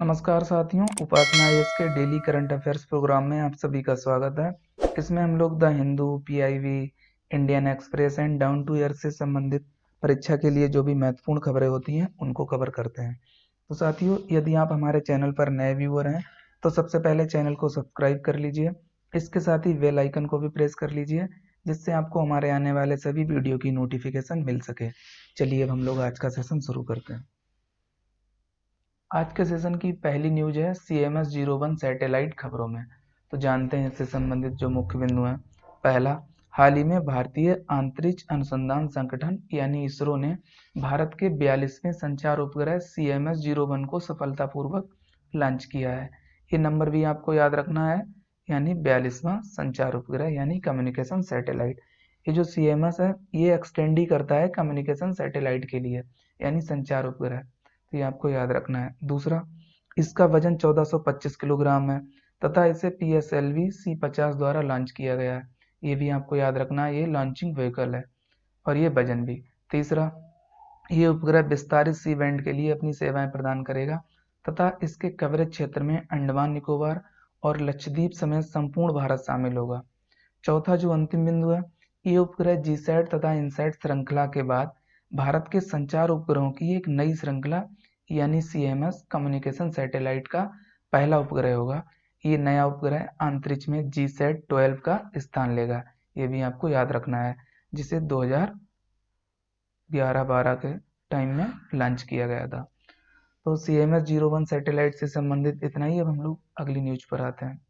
नमस्कार साथियों, उपासना आईएएस के डेली करंट अफेयर्स प्रोग्राम में आप सभी का स्वागत है। इसमें हम लोग the Hindu, PIB, Indian Express and down to earth से संबंधित परीक्षा के लिए जो भी महत्वपूर्ण खबरें होती हैं उनको कवर करते हैं। तो साथियों, यदि आप हमारे चैनल पर नए व्यूअर हैं तो सबसे पहले चैनल को सब्सक्राइब कर लीजिए। इसके साथ ही बेल आइकन को भी प्रेस कर लीजिए, जिससे आपको हमारे आने वाले सभी वीडियो की नोटिफिकेशन मिल सके। चलिए अब हम लोग आज का सेशन शुरू करते हैं। आज के सेशन की पहली न्यूज है CMS-01 सैटेलाइट खबरों में। तो जानते हैं इससे संबंधित जो मुख्य बिंदु हैं। पहला, हाल ही में भारतीय अंतरिक्ष अनुसंधान संगठन यानी इसरो ने भारत के 42वें संचार उपग्रह CMS-01 को सफलतापूर्वक लॉन्च किया है। ये नंबर भी आपको याद रखना है, यानी 42वां संचार उपग्रह यानी कम्युनिकेशन सैटेलाइट। ये जो CMS है ये एक्सटेंड ही करता है कम्युनिकेशन सैटेलाइट के लिए, यानी संचार उपग्रह। तो ये आपको याद रखना है। दूसरा, इसका वजन 1425 किलोग्राम है तथा इसे PSLV C50 द्वारा लॉन्च किया गया है। ये भी आपको याद रखना है, ये लॉन्चिंग व्हीकल है और ये वजन भी। तीसरा, ये उपग्रह विस्तारित सी बैंड के लिए अपनी सेवाएं प्रदान करेगा तथा इसके कवरेज क्षेत्र में अंडमान निकोबार और लक्षद्वीप समेत संपूर्ण भारत शामिल होगा। चौथा जो अंतिम बिंदु है, ये उपग्रह जीसैट तथा इनसैट श्रृंखला के बाद भारत के संचार उपग्रहों की एक नई श्रृंखला यानी CMS कम्युनिकेशन सैटेलाइट का पहला उपग्रह होगा। ये नया उपग्रह अंतरिक्ष में GSAT-12 का स्थान लेगा। ये भी आपको याद रखना है, जिसे 2011-12 के टाइम में लॉन्च किया गया था। तो CMS-01 सैटेलाइट से संबंधित इतना ही। अब हम लोग अगली न्यूज पर आते हैं।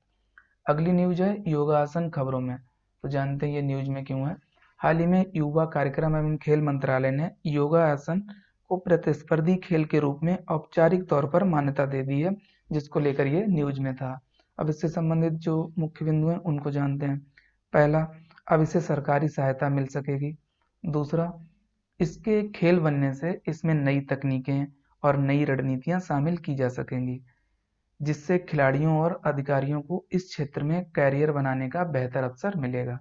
अगली न्यूज है योगासन खबरों में। तो जानते हैं ये न्यूज में क्यों है। हाल ही में युवा कार्यक्रम एवं खेल मंत्रालय ने योगासन को प्रतिस्पर्धी खेल के रूप में औपचारिक तौर पर मान्यता दे दी है, जिसको लेकर ये न्यूज में था। अब इससे संबंधित जो मुख्य बिंदु हैं उनको जानते हैं। पहला, अब इसे सरकारी सहायता मिल सकेगी। दूसरा, इसके खेल बनने से इसमें नई तकनीकें और नई रणनीतियां शामिल की जा सकेंगी, जिससे खिलाड़ियों और अधिकारियों को इस क्षेत्र में कैरियर बनाने का बेहतर अवसर मिलेगा।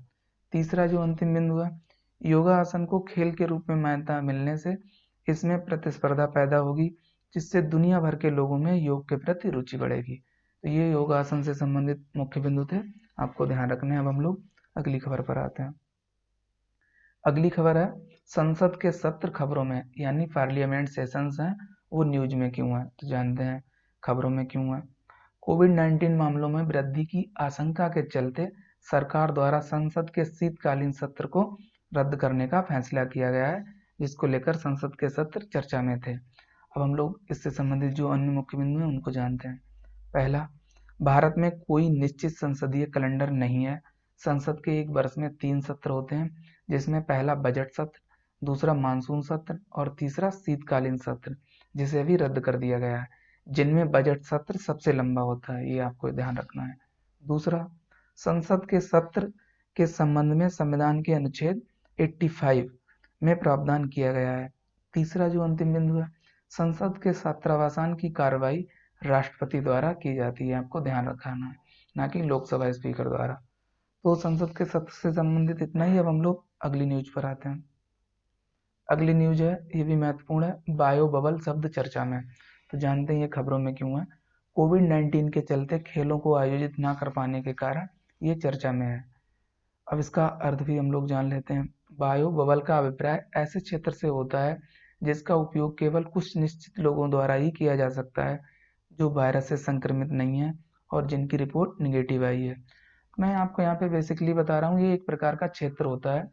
तीसरा जो अंतिम बिंदु है, योगा आसन को खेल के रूप में मान्यता मिलने से इसमें प्रतिस्पर्धा पैदा होगी, जिससे दुनिया भर के लोगों में योग के प्रति रुचि बढ़ेगी। तो ये योगासन से संबंधित मुख्य बिंदु थे, आपको ध्यान रखने हैं। अब हम लोग अगली खबर पर आते हैं। अगली खबर है संसद के सत्र खबरों में, यानी पार्लियामेंट सेशंस हैं वो न्यूज में क्यों है। तो जानते हैं खबरों में क्यों है। कोविड-19 मामलों में वृद्धि की आशंका के चलते सरकार द्वारा संसद के शीतकालीन सत्र को रद्द करने का फैसला किया गया है, जिसको लेकर संसद के सत्र चर्चा में थे। अब हम लोग इससे संबंधित जो अन्य मुख्य बिंदु हैं उनको जानते हैं। पहला, भारत में कोई निश्चित संसदीय कैलेंडर नहीं है। संसद के एक वर्ष में 3 सत्र होते हैं, जिसमें पहला बजट सत्र, दूसरा मानसून सत्र और तीसरा शीतकालीन सत्र, जिसे भी रद्द कर दिया गया है, जिनमें बजट सत्र सबसे लंबा होता है। ये आपको ध्यान रखना है। दूसरा, संसद के सत्र के संबंध में संविधान के अनुच्छेद 85 में प्रावधान किया गया है। तीसरा जो अंतिम बिंदु है, संसद के सत्रावसान की कार्रवाई राष्ट्रपति द्वारा की जाती है। आपको ध्यान रखना है, ना कि लोकसभा स्पीकर द्वारा। तो संसद के सत्र से संबंधित इतना ही। अब हम लोग अगली न्यूज पर आते हैं। अगली न्यूज है, ये भी महत्वपूर्ण है, बायो बबल शब्द चर्चा में। तो जानते हैं ये खबरों में क्यों है। कोविड-19 के चलते खेलों को आयोजित ना कर पाने के कारण ये चर्चा में है। अब इसका अर्थ भी हम लोग जान लेते हैं। बायो बबल का अभिप्राय ऐसे क्षेत्र से होता है जिसका उपयोग केवल कुछ निश्चित लोगों द्वारा ही किया जा सकता है, जो वायरस से संक्रमित नहीं है और जिनकी रिपोर्ट निगेटिव आई है। मैं आपको यहाँ पे बेसिकली बता रहा हूँ, ये एक प्रकार का क्षेत्र होता है।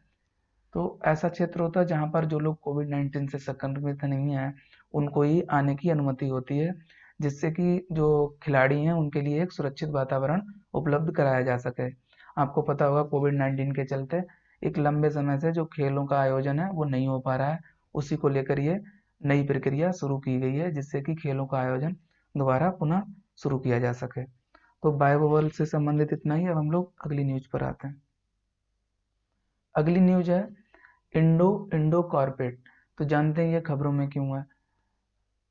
तो ऐसा क्षेत्र होता है जहाँ पर जो लोग कोविड-19 से संक्रमित नहीं है उनको ही आने की अनुमति होती है, जिससे कि जो खिलाड़ी हैं उनके लिए एक सुरक्षित वातावरण उपलब्ध कराया जा सके। आपको पता होगा कोविड-19 के चलते एक लंबे समय से जो खेलों का आयोजन है वो नहीं हो पा रहा है। उसी को लेकर ये नई प्रक्रिया शुरू की गई है, जिससे कि खेलों का आयोजन दोबारा पुनः शुरू किया जा सके। तो बायो बबल से संबंधित इतना ही। अब हम लोग अगली न्यूज पर आते हैं। अगली न्यूज है इंडो इंडो कॉर्पेट। तो जानते हैं ये खबरों में क्यों है।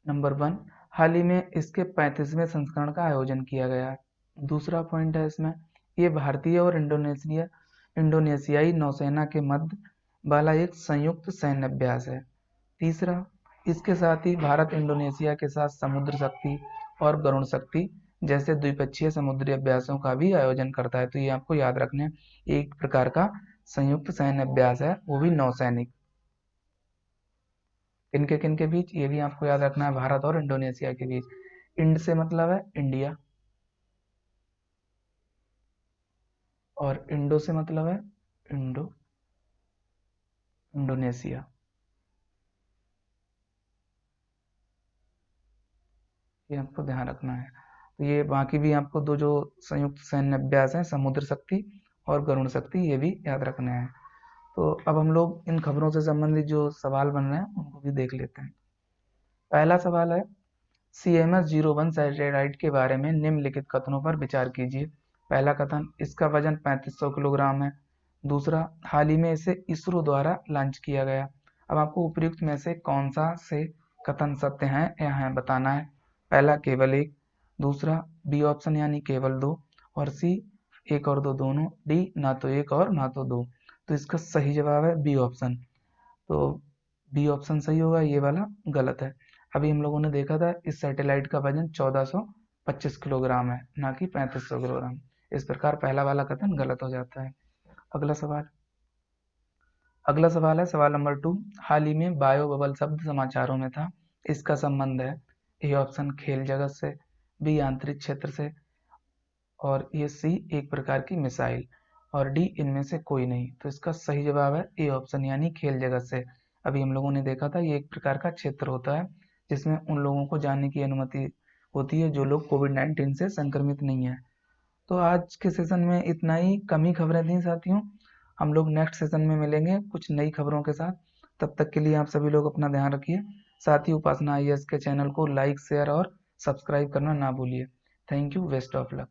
नंबर 1, हाल ही में इसके 35वें संस्करण का आयोजन किया गया है। दूसरा पॉइंट है इसमें, ये भारतीय और इंडोनेशियाई नौसेना के मध्य वाला एक संयुक्त सैन्य अभ्यास है। तीसरा, इसके साथ ही भारत इंडोनेशिया के साथ समुद्र शक्ति और गरुण शक्ति जैसे द्विपक्षीय समुद्री अभ्यासों का भी आयोजन करता है। तो ये आपको याद रखना है, एक प्रकार का संयुक्त सैन्य अभ्यास है, वो भी नौसैनिक। किनके बीच, ये भी आपको याद रखना है, भारत और इंडोनेशिया के बीच। इंड से मतलब है इंडिया, और इंडो से मतलब है इंडोनेशिया। ये आपको ध्यान रखना है। तो ये बाकी भी आपको दो जो संयुक्त सैन्य अभ्यास हैं, समुद्र शक्ति और गरुण शक्ति, ये भी याद रखने हैं। तो अब हम लोग इन खबरों से संबंधित जो सवाल बन रहे हैं उनको भी देख लेते हैं। पहला सवाल है, CMS-01 सैटेलाइट के बारे में निम्नलिखित कथनों पर विचार कीजिए। पहला कथन, इसका वजन 3500 किलोग्राम है। दूसरा, हाल ही में इसे इसरो द्वारा लॉन्च किया गया। अब आपको उपर्युक्त में से कौन सा से कथन सत्य है या है बताना है। पहला, केवल एक। दूसरा, बी ऑप्शन यानी केवल दो। और सी, एक और दो दोनों। डी, ना तो एक और ना तो दो। तो इसका सही जवाब है बी ऑप्शन। तो बी ऑप्शन सही होगा, ये वाला गलत है। अभी हम लोगों ने देखा था इस सैटेलाइट का वजन 1425 किलोग्राम है, ना कि 3500 किलोग्राम। इस प्रकार पहला वाला कथन गलत हो जाता है। अगला सवाल, सवाल नंबर 2। हाल ही में बायो बबल शब्द समाचारों में था, इसका संबंध है। ए ऑप्शन खेल जगत से, बी आंतरिक क्षेत्र से, और ये सी एक प्रकार की मिसाइल, और डी इनमें से कोई नहीं। तो इसका सही जवाब है ए ऑप्शन यानी खेल जगत से। अभी हम लोगों ने देखा था ये एक प्रकार का क्षेत्र होता है जिसमें उन लोगों को जाने की अनुमति होती है जो लोग कोविड-19 से संक्रमित नहीं है। तो आज के सेशन में इतना ही, कम ही खबरें थी साथियों। हम लोग नेक्स्ट सेशन में मिलेंगे कुछ नई खबरों के साथ। तब तक के लिए आप सभी लोग अपना ध्यान रखिए। साथ ही उपासना IAS के चैनल को लाइक, शेयर और सब्सक्राइब करना ना भूलिए। Thank you, best of luck.